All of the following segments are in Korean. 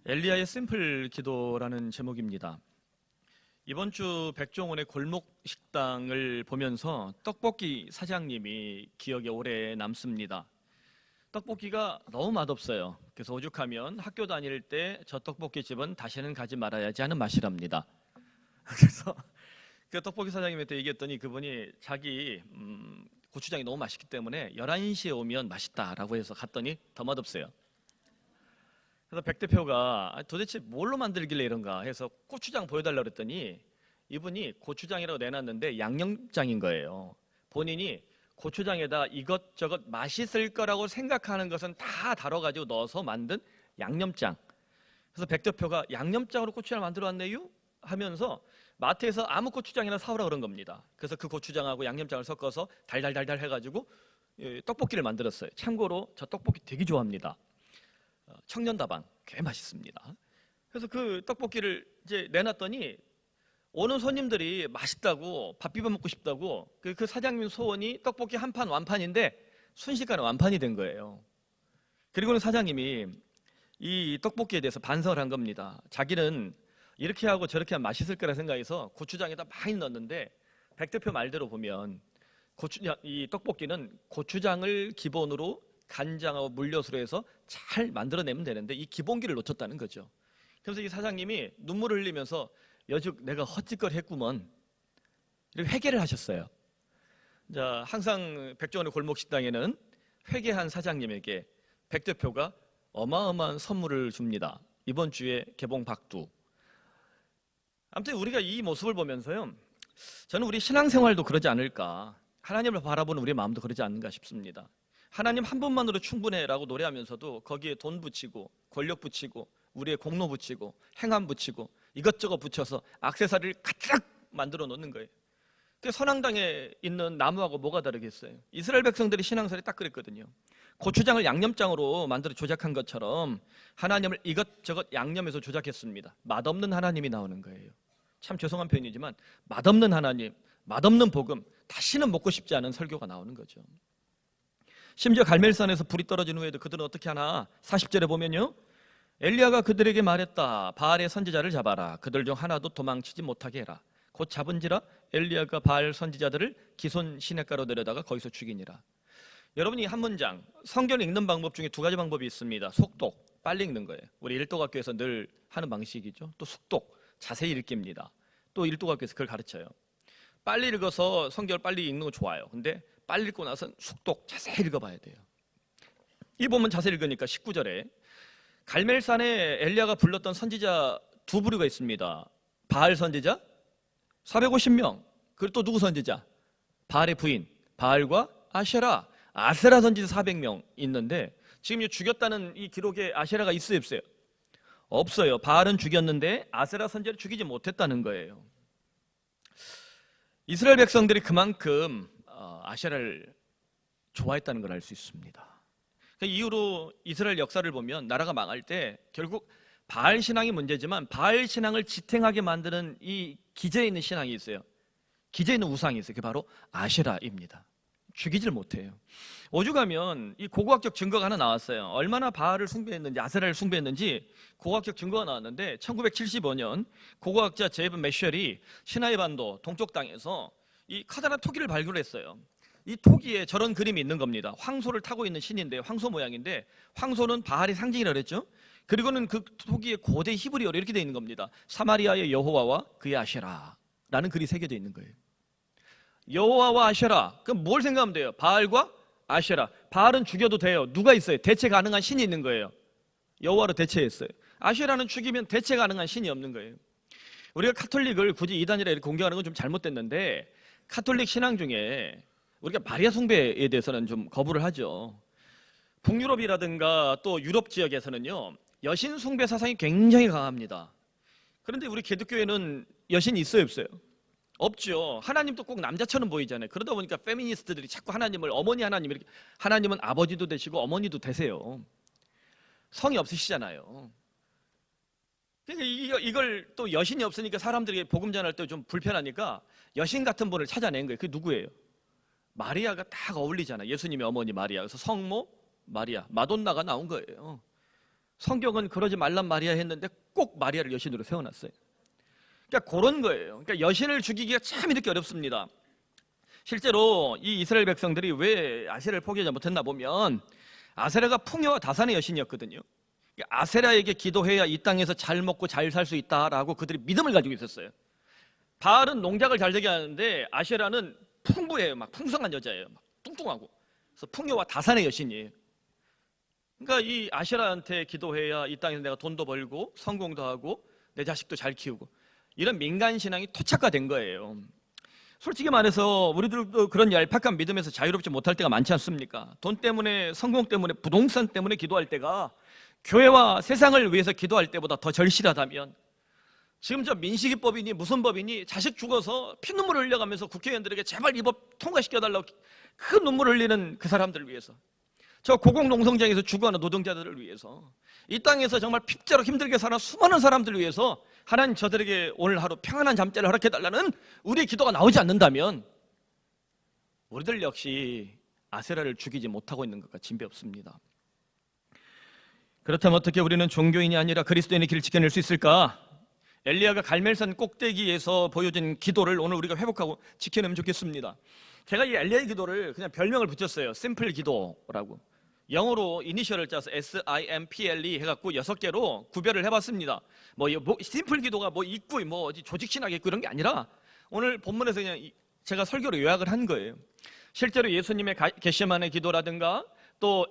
엘리야의 심플 기도라는 제목입니다. 이번 주 백종원의 골목 식당을 보면서 떡볶이 사장님이 기억에 오래 남습니다. 떡볶이가 너무 맛없어요. 그래서 오죽하면 학교 다닐 때 저 떡볶이 집은 다시는 가지 말아야지 하는 맛이랍니다. 그래서 그 떡볶이 사장님한테 얘기했더니 그분이 자기 고추장이 너무 맛있기 때문에 11시에 오면 맛있다라고 해서 갔더니 더 맛없어요. 그래서 백 대표가 도대체 뭘로 만들길래 이런가 해서 고추장 보여달라고 그랬더니 이분이 고추장이라고 내놨는데 양념장인 거예요. 본인이 고추장에다 이것저것 맛있을 거라고 생각하는 것은 다 다뤄가지고 넣어서 만든 양념장. 그래서 백 대표가 양념장으로 고추장을 만들어 왔네요? 하면서 마트에서 아무 고추장이나 사오라 그런 겁니다. 그래서 그 고추장하고 양념장을 섞어서 달달달달 해가지고 떡볶이를 만들었어요. 참고로 저 떡볶이 되게 좋아합니다. 청년다방 꽤 맛있습니다. 그래서 그 떡볶이를 이제 내놨더니 오는 손님들이 맛있다고 밥 비벼 먹고 싶다고 그 사장님 소원이 떡볶이 한 판 완판인데 순식간에 완판이 된 거예요. 그리고는 사장님이 이 떡볶이에 대해서 반성을 한 겁니다. 자기는 이렇게 하고 저렇게 하면 맛있을 거라 생각해서 고추장에다 많이 넣었는데 백 대표 말대로 보면 이 떡볶이는 고추장을 기본으로 간장하고 물엿으로 해서 잘 만들어내면 되는데 이 기본기를 놓쳤다는 거죠. 그래서 이 사장님이 눈물을 흘리면서 여죽 내가 헛짓거리 했구먼 이렇게 회개를 하셨어요. 자, 항상 백종원의 골목식당에는 회개한 사장님에게 백 대표가 어마어마한 선물을 줍니다. 이번 주에 개봉 박두. 아무튼 우리가 이 모습을 보면서요, 저는 우리 신앙생활도 그러지 않을까, 하나님을 바라보는 우리의 마음도 그러지 않는가 싶습니다. 하나님 한 분만으로 충분해라고 노래하면서도 거기에 돈 붙이고 권력 붙이고 우리의 공로 붙이고 행함 붙이고 이것저것 붙여서 액세서리를 가득 만들어 놓는 거예요. 그 선앙당에 있는 나무하고 뭐가 다르겠어요? 이스라엘 백성들이 신앙생활이 딱 그랬거든요. 고추장을 양념장으로 만들어 조작한 것처럼 하나님을 이것저것 양념해서 조작했습니다. 맛없는 하나님이 나오는 거예요. 참 죄송한 표현이지만 맛없는 하나님, 맛없는 복음, 다시는 먹고 싶지 않은 설교가 나오는 거죠. 심지어 갈멜산에서 불이 떨어진 후에도 그들은 어떻게 하나? 40절에 보면요, 엘리야가 그들에게 말했다. 바알의 선지자를 잡아라. 그들 중 하나도 도망치지 못하게 해라. 곧 잡은지라 엘리야가 바알 선지자들을 기손 시냇가로 내려다가 거기서 죽이니라. 여러분이 한 문장, 성경을 읽는 방법 중에 두 가지 방법이 있습니다. 속독, 빨리 읽는 거예요. 우리 일도학교에서 늘 하는 방식이죠. 또 숙독, 자세히 읽기입니다. 또 일도학교에서 그걸 가르쳐요. 빨리 읽어서 성경을 빨리 읽는 거 좋아요. 근데 빨리 읽고 나서 숙독, 자세히 읽어봐야 돼요. 이 본문 자세히 읽으니까 19절에 갈멜산에 엘리야가 불렀던 선지자 두 부류가 있습니다. 바알 선지자 450명, 그리고 또 누구 선지자? 바알의 부인 바알과 아세라, 아세라 선지자 400명 있는데 지금 죽였다는 이 기록에 아세라가 있어요, 없어요? 없어요. 바알은 죽였는데 아세라 선지자를 죽이지 못했다는 거예요. 이스라엘 백성들이 그만큼 아세라를 좋아했다는 걸 알 수 있습니다. 그 이후로 이스라엘 역사를 보면 나라가 망할 때 결국 바알 신앙이 문제지만 바알 신앙을 지탱하게 만드는 이 기저에 있는 신앙이 있어요. 기저에 있는 우상이 있어요. 그게 바로 아세라입니다. 죽이질 못해요. 오죽하면 이 고고학적 증거가 하나 나왔어요. 얼마나 바알을 숭배했는지 아세라를 숭배했는지 고고학적 증거가 나왔는데 1975년 고고학자 제이브 메셜이 시나이 반도 동쪽 땅에서 이 커다란 토기를 발굴했어요. 이 토기에 저런 그림이 있는 겁니다. 황소를 타고 있는 신인데 황소 모양인데 황소는 바알의 상징이라고 그랬죠. 그리고는 그 토기에 고대 히브리어로 이렇게 되어 있는 겁니다. 사마리아의 여호와와 그의 아세라라는 글이 새겨져 있는 거예요. 여호와와 아세라, 그럼 뭘 생각하면 돼요? 바알과 아세라. 바알은 죽여도 돼요. 누가 있어요? 대체 가능한 신이 있는 거예요. 여호와로 대체했어요. 아세라는 죽이면 대체 가능한 신이 없는 거예요. 우리가 카톨릭을 굳이 이단이라 이렇게 공격하는 건 좀 잘못됐는데 카톨릭 신앙 중에 우리가 마리아 숭배에 대해서는 좀 거부를 하죠. 북유럽이라든가 또 유럽 지역에서는요, 여신 숭배 사상이 굉장히 강합니다. 그런데 우리 기독교에는 여신이 있어요, 없어요? 없죠. 하나님도 꼭 남자처럼 보이잖아요. 그러다 보니까 페미니스트들이 자꾸 하나님을 어머니 하나님 이렇게, 하나님은 아버지도 되시고 어머니도 되세요. 성이 없으시잖아요. 그러니까 이걸 또 여신이 없으니까 사람들이 복음 전할 때 좀 불편하니까 여신 같은 분을 찾아낸 거예요. 그게 누구예요? 마리아가 딱 어울리잖아요. 예수님의 어머니 마리아. 그래서 성모 마리아, 마돈나가 나온 거예요. 성경은 그러지 말란 말이야 했는데 꼭 마리아를 여신으로 세워놨어요. 그러니까 그런 거예요. 그러니까 여신을 죽이기가 참 이렇게 어렵습니다. 실제로 이 이스라엘 백성들이 왜 아세라를 포기하지 못했나 보면 아세라가 풍요와 다산의 여신이었거든요. 아세라에게 기도해야 이 땅에서 잘 먹고 잘 살 수 있다라고 그들이 믿음을 가지고 있었어요. 바알은 농작을 잘 되게 하는데 아세라는 풍부해요. 막 풍성한 여자예요. 막 뚱뚱하고. 그래서 풍요와 다산의 여신이에요. 그러니까 이 아세라한테 기도해야 이 땅에서 내가 돈도 벌고 성공도 하고 내 자식도 잘 키우고, 이런 민간 신앙이 토착화된 거예요. 솔직히 말해서 우리들도 그런 얄팍한 믿음에서 자유롭지 못할 때가 많지 않습니까? 돈 때문에, 성공 때문에, 부동산 때문에 기도할 때가 교회와 세상을 위해서 기도할 때보다 더 절실하다면, 지금 저 민식이법이니 무슨 법이니 자식 죽어서 피눈물을 흘려가면서 국회의원들에게 제발 이 법 통과시켜달라고 큰 눈물을 흘리는 그 사람들을 위해서, 저 고공농성장에서 죽어가는 노동자들을 위해서, 이 땅에서 정말 핍자로 힘들게 사는 수많은 사람들을 위해서 하나님 저들에게 오늘 하루 평안한 잠자리를 허락해달라는 우리의 기도가 나오지 않는다면 우리들 역시 아세라를 죽이지 못하고 있는 것과 진배 없습니다. 그렇다면 어떻게 우리는 종교인이 아니라 그리스도인의 길을 지켜낼 수 있을까? 엘리야가 갈멜산 꼭대기에서 보여준 기도를 오늘 우리가 회복하고 지켜내면 좋겠습니다. 제가 이 엘리야의 기도를 그냥 별명을 붙였어요. 심플 기도라고. 영어로 이니셜을 짜서 SIMPLE 해갖고 6개로 구별을 해봤습니다. 뭐 심플 기도가 뭐 있고 뭐 어디 조직신학이고 이런 게 아니라 오늘 본문에서 그냥 제가 설교로 요약을 한 거예요. 실제로 예수님의 겟세마네 기도라든가 또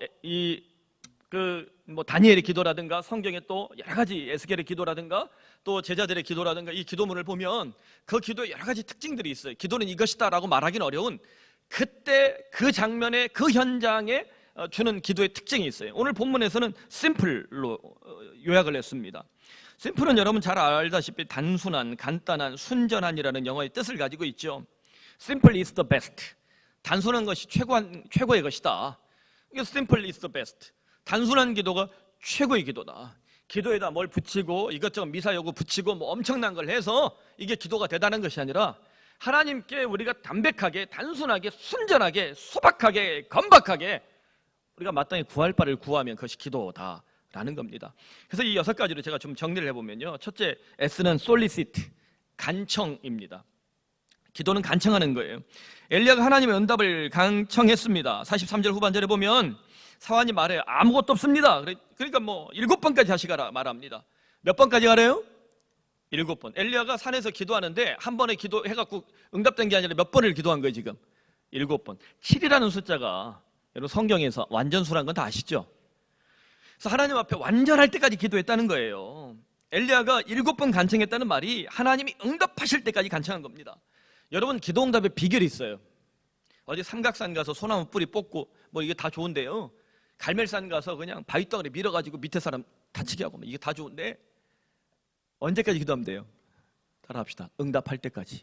뭐 다니엘의 기도라든가 성경에 또 여러 가지 에스겔의 기도라든가 또 제자들의 기도라든가 이 기도문을 보면 그 기도에 여러 가지 특징들이 있어요. 기도는 이것이다라고 말하기는 어려운 그때 그 장면에 그 현장에 주는 기도의 특징이 있어요. 오늘 본문에서는 심플로 요약을 했습니다. 심플은 여러분 잘 알다시피 단순한, 간단한, 순전한이라는 영어의 뜻을 가지고 있죠. Simple is the best. 단순한 것이 최고의 것이다. 이게 simple is the best. 단순한 기도가 최고의 기도다. 기도에다 뭘 붙이고 이것저것 미사여구 붙이고 뭐 엄청난 걸 해서 이게 기도가 되다는 것이 아니라 하나님께 우리가 담백하게, 단순하게, 순전하게, 소박하게, 건박하게 우리가 마땅히 구할 바를 구하면 그것이 기도다라는 겁니다. 그래서 이 6가지로 제가 좀 정리를 해보면요. 첫째, S는 solicit, 간청입니다. 기도는 간청하는 거예요. 엘리야가 하나님의 응답을 간청했습니다. 43절 후반절에 보면 사환이 말해요. 아무것도 없습니다. 그러니까 뭐 7번까지 다시 가라 말합니다. 몇 번까지 가래요? 7번. 엘리야가 산에서 기도하는데 한 번에 기도해갖고 응답된 게 아니라 몇 번을 기도한 거예요 지금? 7번. 7이라는 숫자가 여러분 성경에서 완전수라는 건 다 아시죠? 그래서 하나님 앞에 완전할 때까지 기도했다는 거예요. 엘리야가 7번 간청했다는 말이 하나님이 응답하실 때까지 간청한 겁니다. 여러분 기도 응답의 비결이 있어요. 어디 삼각산 가서 소나무 뿌리 뽑고 뭐 이게 다 좋은데요, 갈멜산 가서 그냥 바위덩어리 밀어가지고 밑에 사람 다치게 하고 이게 다 좋은데 언제까지 기도하면 돼요? 따라합시다. 응답할 때까지.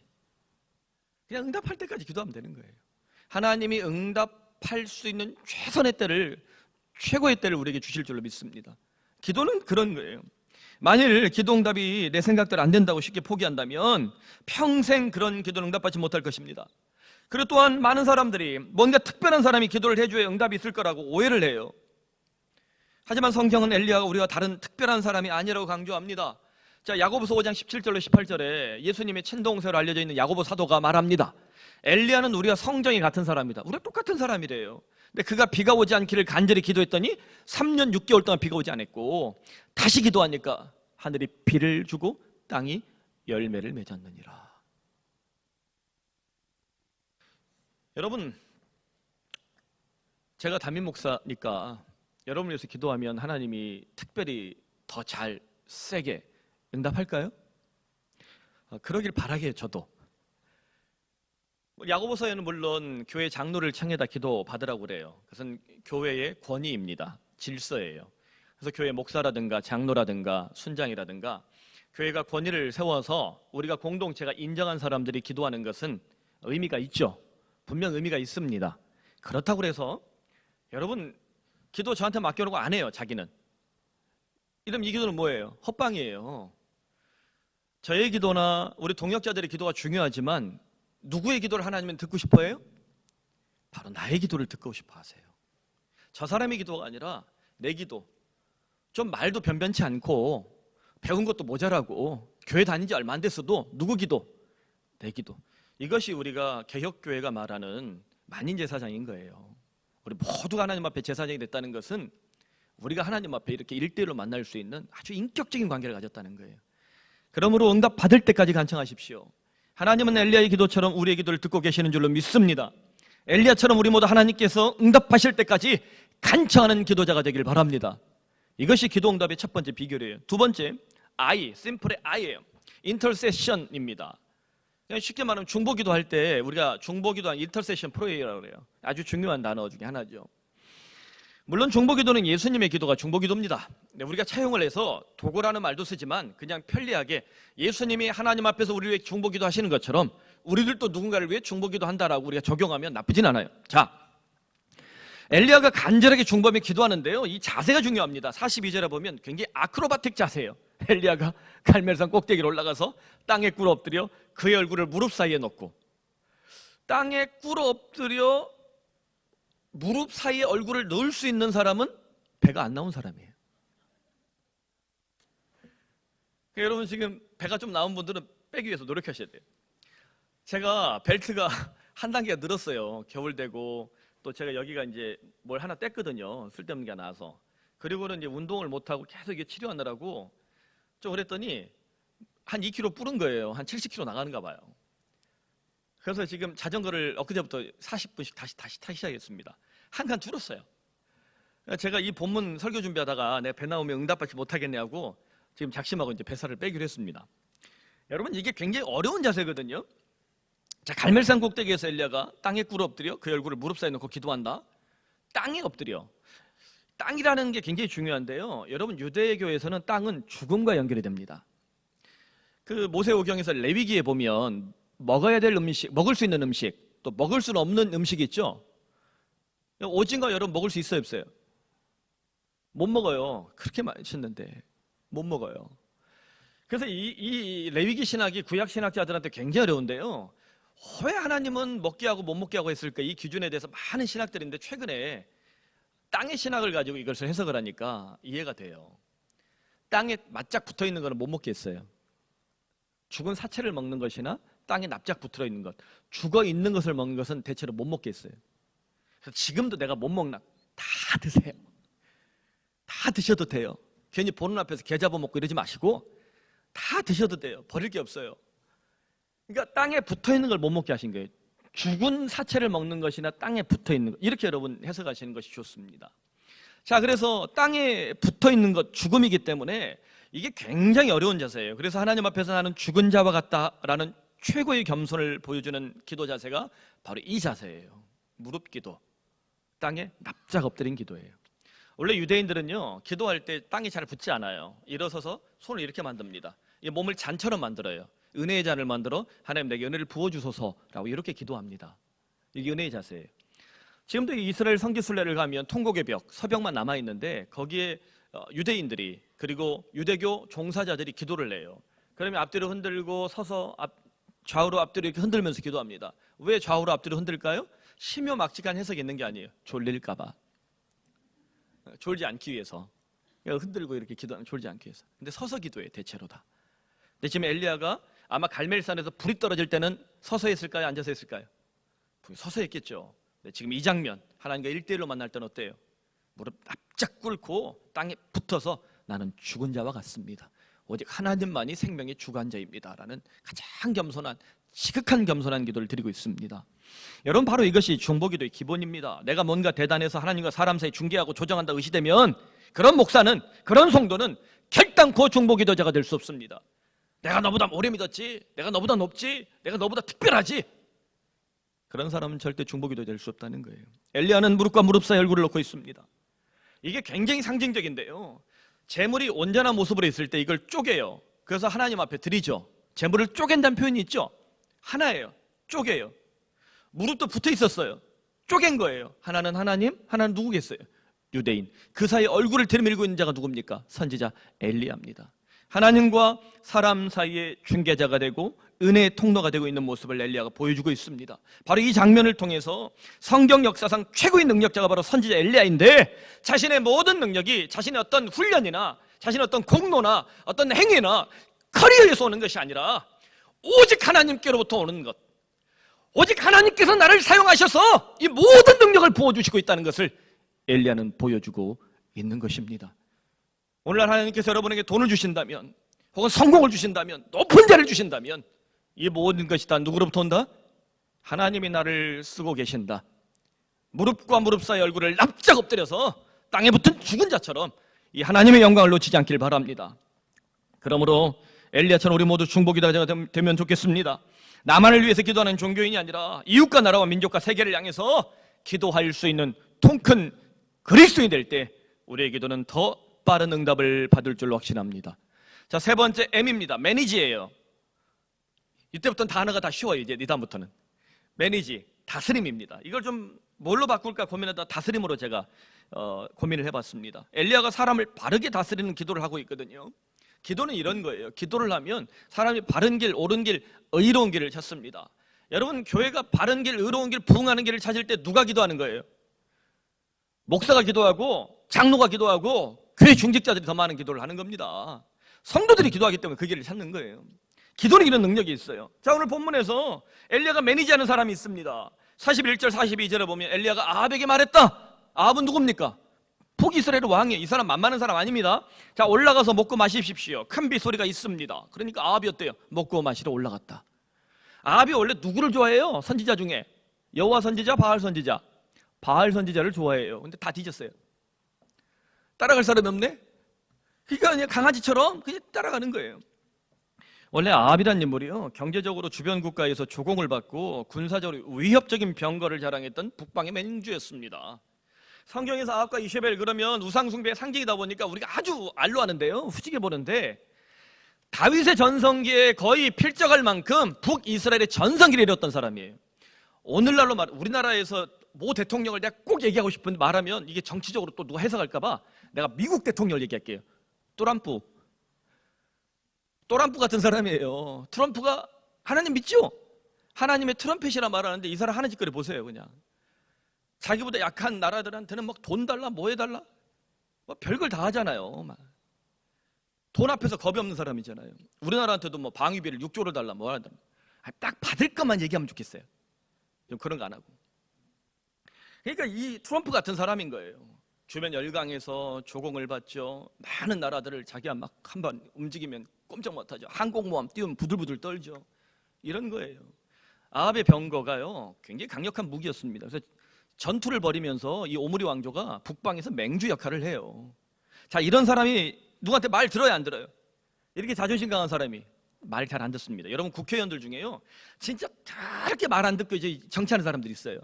그냥 응답할 때까지 기도하면 되는 거예요. 하나님이 응답할 수 있는 최선의 때를, 최고의 때를 우리에게 주실 줄로 믿습니다. 기도는 그런 거예요. 만일 기도 응답이 내 생각대로 안 된다고 쉽게 포기한다면 평생 그런 기도는 응답받지 못할 것입니다. 그리고 또한 많은 사람들이 뭔가 특별한 사람이 기도를 해줘야 응답이 있을 거라고 오해를 해요. 하지만 성경은 엘리야가 우리와 다른 특별한 사람이 아니라고 강조합니다. 자, 야고보서 5장 17절로 18절에 예수님의 친동생으로 알려져 있는 야고보 사도가 말합니다. 엘리야는 우리와 성정이 같은 사람이다. 우리가 똑같은 사람이래요. 근데 그가 비가 오지 않기를 간절히 기도했더니 3년 6개월 동안 비가 오지 않았고 다시 기도하니까 하늘이 비를 주고 땅이 열매를 맺었느니라. 여러분, 제가 담임 목사니까 여러분을 위해서 기도하면 하나님이 특별히 더 잘, 세게 응답할까요? 그러길 바라게 해요. 저도. 야고보서에는 물론 교회 장로를 청해다 기도 받으라고 그래요. 그것은 교회의 권위입니다. 질서예요. 그래서 교회 목사라든가 장로라든가 순장이라든가 교회가 권위를 세워서 우리가 공동체가 인정한 사람들이 기도하는 것은 의미가 있죠. 분명 의미가 있습니다. 그렇다고 해서 여러분 기도 저한테 맡겨놓고 안 해요. 자기는. 이러면 이 기도는 뭐예요? 헛방이에요. 저의 기도나 우리 동역자들의 기도가 중요하지만 누구의 기도를 하나님은 듣고 싶어 해요? 바로 나의 기도를 듣고 싶어 하세요. 저 사람의 기도가 아니라 내 기도, 좀 말도 변변치 않고 배운 것도 모자라고 교회 다닌 지 얼마 안 됐어도 누구 기도? 내 기도. 이것이 우리가 개혁교회가 말하는 만인제사장인 거예요. 우리 모두가 하나님 앞에 제사장이 됐다는 것은 우리가 하나님 앞에 이렇게 1대1로 만날 수 있는 아주 인격적인 관계를 가졌다는 거예요. 그러므로 응답 받을 때까지 간청하십시오. 하나님은 엘리야의 기도처럼 우리의 기도를 듣고 계시는 줄로 믿습니다. 엘리야처럼 우리 모두 하나님께서 응답하실 때까지 간청하는 기도자가 되길 바랍니다. 이것이 기도 응답의 첫 번째 비결이에요. 두 번째, 심플의 I예요. 인터세션입니다. 쉽게 말하면 중보기도 할 때 우리가 중보기도한 인터세션 프레이어라고 그래요. 아주 중요한 단어 중에 하나죠. 물론 중보기도는 예수님의 기도가 중보기도입니다. 우리가 차용을 해서 도구라는 말도 쓰지만 그냥 편리하게 예수님이 하나님 앞에서 우리를 위해 중보기도 하시는 것처럼 우리들도 누군가를 위해 중보기도 한다라고 우리가 적용하면 나쁘진 않아요. 자, 엘리야가 간절하게 중보하며 기도하는데요, 이 자세가 중요합니다. 42절에 보면 굉장히 아크로바틱 자세예요. 엘리야가 갈멜산 꼭대기로 올라가서 땅에 꿇어 엎드려 그의 얼굴을 무릎 사이에 놓고, 땅에 꿇어 엎드려 무릎 사이에 얼굴을 넣을 수 있는 사람은 배가 안 나온 사람이에요. 여러분 지금 배가 좀 나온 분들은 빼기 위해서 노력하셔야 돼요. 제가 벨트가 한 단계가 늘었어요. 겨울 되고 또 제가 여기가 이제 뭘 하나 뗐거든요. 쓸데없는 게 나와서. 그리고는 이제 운동을 못 하고 계속 이게 치료하느라고 좀 그랬더니 한 2kg 뿌른 거예요. 한 70kg 나가는가 봐요. 그래서 지금 자전거를 엊그제부터 40분씩 다시 타기 시작했습니다. 한 칸 줄었어요. 제가 이 본문 설교 준비하다가 내가 배 나오면 응답받지 못하겠네 하고 지금 작심하고 이제 뱃살을 빼기로 했습니다. 여러분 이게 굉장히 어려운 자세거든요. 자, 갈멜산 꼭대기에서 엘리야가 땅에 꿇어 엎드려 그 얼굴을 무릎 사이에 놓고 기도한다. 땅에 엎드려. 땅이라는 게 굉장히 중요한데요. 여러분 유대교에서는 땅은 죽음과 연결이 됩니다. 그 모세오경에서 레위기에 보면 먹어야 될 음식, 먹을 수 있는 음식, 또 먹을 수 없는 음식이 있죠. 오징어 여러분 먹을 수 있어요, 없어요? 못 먹어요. 그렇게 맛있는데 못 먹어요. 그래서 이 레위기 신학이 구약 신학자들한테 굉장히 어려운데요. 왜 하나님은 먹게 하고 못 먹게 하고 했을까? 이 기준에 대해서 많은 신학들이 있는데 최근에 땅의 신학을 가지고 이것을 해석을 하니까 이해가 돼요. 땅에 맞짝 붙어 있는 거는 못 먹게 했어요. 죽은 사체를 먹는 것이나 땅에 납작 붙어 있는 것, 죽어 있는 것을 먹는 것은 대체로 못 먹게 했어요. 그래서 지금도 내가 못 먹나? 다 드세요. 다 드셔도 돼요. 괜히 보는 앞에서 개 잡아먹고 이러지 마시고 다 드셔도 돼요. 버릴 게 없어요. 그러니까 땅에 붙어 있는 걸 못 먹게 하신 거예요. 죽은 사체를 먹는 것이나 땅에 붙어 있는 것, 이렇게 여러분 해석하시는 것이 좋습니다. 자, 그래서 땅에 붙어 있는 것, 죽음이기 때문에 이게 굉장히 어려운 자세예요. 그래서 하나님 앞에서 나는 죽은 자와 같다라는 최고의 겸손을 보여주는 기도 자세가 바로 이 자세예요. 무릎 기도, 땅에 납작 엎드린 기도예요. 원래 유대인들은요, 기도할 때 땅에 잘 붙지 않아요. 일어서서 손을 이렇게 만듭니다. 이 몸을 잔처럼 만들어요. 은혜의 잔을 만들어 하나님 내게 은혜를 부어주소서라고 이렇게 기도합니다. 이게 은혜의 자세예요. 지금도 이스라엘 성지순례를 가면 통곡의 벽, 서벽만 남아있는데 거기에 유대인들이 그리고 유대교 종사자들이 기도를 해요. 그러면 앞뒤로 흔들고 서서 좌우로 앞뒤로 이렇게 흔들면서 기도합니다. 왜 좌우로 앞뒤로 흔들까요? 심요막직한 해석이 있는 게 아니에요. 졸릴까 봐. 졸지 않기 위해서. 흔들고 이렇게 기도하면 졸지 않기 위해서. 근데 서서 기도해 대체로 다. 근데 지금 엘리야가 아마 갈멜산에서 불이 떨어질 때는 서서 했을까요? 앉아서 했을까요? 서서 했겠죠. 지금 이 장면 하나님과 1대1로 만날 때는 어때요? 무릎 납작 꿇고 땅에 붙어서 나는 죽은 자와 같습니다. 오직 하나님만이 생명의 주관자입니다 라는 가장 겸손한, 지극한 겸손한 기도를 드리고 있습니다. 여러분 바로 이것이 중보기도의 기본입니다. 내가 뭔가 대단해서 하나님과 사람 사이 중개하고 조정한다 의시되면 그런 목사는, 그런 성도는 결단코 중보기도자가 될 수 없습니다. 내가 너보다 오래 믿었지, 내가 너보다 높지, 내가 너보다 특별하지, 그런 사람은 절대 중보기도 될 수 없다는 거예요. 엘리야는 무릎과 무릎 사이 얼굴을 놓고 있습니다. 이게 굉장히 상징적인데요, 재물이 온전한 모습으로 있을 때 이걸 쪼개요. 그래서 하나님 앞에 드리죠. 재물을 쪼갠다는 표현이 있죠. 하나예요. 쪼개요. 무릎도 붙어 있었어요. 쪼갠 거예요. 하나는 하나님, 하나는 누구겠어요? 유대인. 그 사이에 얼굴을 들이밀고 있는 자가 누굽니까? 선지자 엘리야입니다. 하나님과 사람 사이의 중개자가 되고 은혜의 통로가 되고 있는 모습을 엘리야가 보여주고 있습니다. 바로 이 장면을 통해서 성경 역사상 최고의 능력자가 바로 선지자 엘리야인데, 자신의 모든 능력이 자신의 어떤 훈련이나 자신의 어떤 공로나 어떤 행위나 커리어에서 오는 것이 아니라 오직 하나님께로부터 오는 것, 오직 하나님께서 나를 사용하셔서 이 모든 능력을 부어주시고 있다는 것을 엘리야는 보여주고 있는 것입니다. 오늘날 하나님께서 여러분에게 돈을 주신다면, 혹은 성공을 주신다면, 높은 자를 주신다면, 이 모든 것이 다 누구로부터 온다? 하나님이 나를 쓰고 계신다. 무릎과 무릎 사이 얼굴을 납작 엎드려서 땅에 붙은 죽은 자처럼 이 하나님의 영광을 놓치지 않길 바랍니다. 그러므로 엘리야처럼 우리 모두 중보기도자가 되면 좋겠습니다. 나만을 위해서 기도하는 종교인이 아니라 이웃과 나라와 민족과 세계를 향해서 기도할 수 있는 통큰 그리스도인이 될 때 우리의 기도는 더 빠른 응답을 받을 줄로 확신합니다. 자, 세 번째 M입니다. 매니지예요. 이때부터는 단어가 다 쉬워요. 이제 이 다음부터는 매니지, 다스림입니다. 이걸 좀 뭘로 바꿀까 고민하다 다스림으로 제가 고민을 해봤습니다. 엘리야가 사람을 바르게 다스리는 기도를 하고 있거든요. 기도는 이런 거예요. 기도를 하면 사람이 바른 길, 옳은 길, 의로운 길을 찾습니다. 여러분, 교회가 바른 길, 의로운 길, 부흥하는 길을 찾을 때 누가 기도하는 거예요? 목사가 기도하고 장로가 기도하고 교회 중직자들이 더 많은 기도를 하는 겁니다. 성도들이 기도하기 때문에 그 길을 찾는 거예요. 기도는 이런 능력이 있어요. 자, 오늘 본문에서 엘리야가 매니지하는 사람이 있습니다. 41절 42절에 보면 엘리야가 아합에게 말했다. 아합은 누굽니까? 북이스라엘 왕이에요. 이 사람 만만한 사람 아닙니다. 자, 올라가서 먹고 마십시오. 큰 빗소리가 있습니다. 그러니까 아합이 어때요? 먹고 마시러 올라갔다. 아합이 원래 누구를 좋아해요? 선지자 중에 여호와 선지자, 바알 선지자. 바알 선지자를 좋아해요. 근데 다 뒤졌어요. 따라갈 사람이 없네? 그러니까 그냥 강아지처럼 그냥 따라가는 거예요. 원래 아합이란 인물이요, 경제적으로 주변 국가에서 조공을 받고 군사적으로 위협적인 병거를 자랑했던 북방의 맹주였습니다. 성경에서 아합과 이세벨 그러면 우상숭배의 상징이다 보니까 우리가 아주 알로하는데요, 후지게 보는데 다윗의 전성기에 거의 필적할 만큼 북이스라엘의 전성기를 이뤘던 사람이에요. 오늘날로 말, 우리나라에서 모 대통령을 내가 꼭 얘기하고 싶은데 말하면 이게 정치적으로 또 누가 해석할까 봐 내가 미국 대통령을 얘기할게요. 트럼프 같은 사람이에요. 트럼프가 하나님 믿죠? 하나님의 트럼펫이라 말하는데 이 사람 하는 짓거리 보세요. 그냥 자기보다 약한 나라들한테는 막 돈 달라 뭐 해달라 뭐 별걸 다 하잖아요. 막. 돈 앞에서 겁이 없는 사람이잖아요. 우리나라한테도 뭐 방위비를 6조를 달라 뭐 하다 딱 받을 것만 얘기하면 좋겠어요. 좀 그런 거 안 하고. 그러니까 이 트럼프 같은 사람인 거예요. 주변 열강에서 조공을 받죠. 많은 나라들을 자기가 막 한번 움직이면 꼼짝 못하죠. 항공모함 띄우면 부들부들 떨죠. 이런 거예요. 아합의 병거가요 굉장히 강력한 무기였습니다. 그래서 전투를 벌이면서 이 오므리 왕조가 북방에서 맹주 역할을 해요. 자, 이런 사람이 누구한테 말 들어야 안 들어요? 이렇게 자존심 강한 사람이 말 잘 안 듣습니다. 여러분, 국회의원들 중에요 진짜 저렇게 말 안 듣고 이제 정치하는 사람들이 있어요.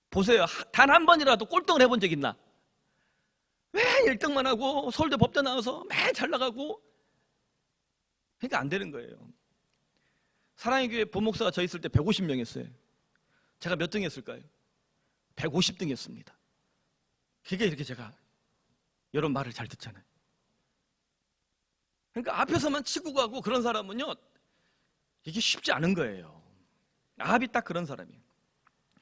보세요. 단 한 번이라도 꼴등을 해본 적 있나? 왜 1등만 하고 서울대 법대 나와서 맨 잘 나가고. 그러니까 안 되는 거예요. 사랑의 교회 본목사가 저 있을 때 150명 했어요. 제가 몇 등 했을까요? 150등 했습니다. 그게 이렇게 제가 여러분 말을 잘 듣잖아요. 그러니까 앞에서만 치고 가고 그런 사람은요 이게 쉽지 않은 거예요. 아합이 딱 그런 사람이에요.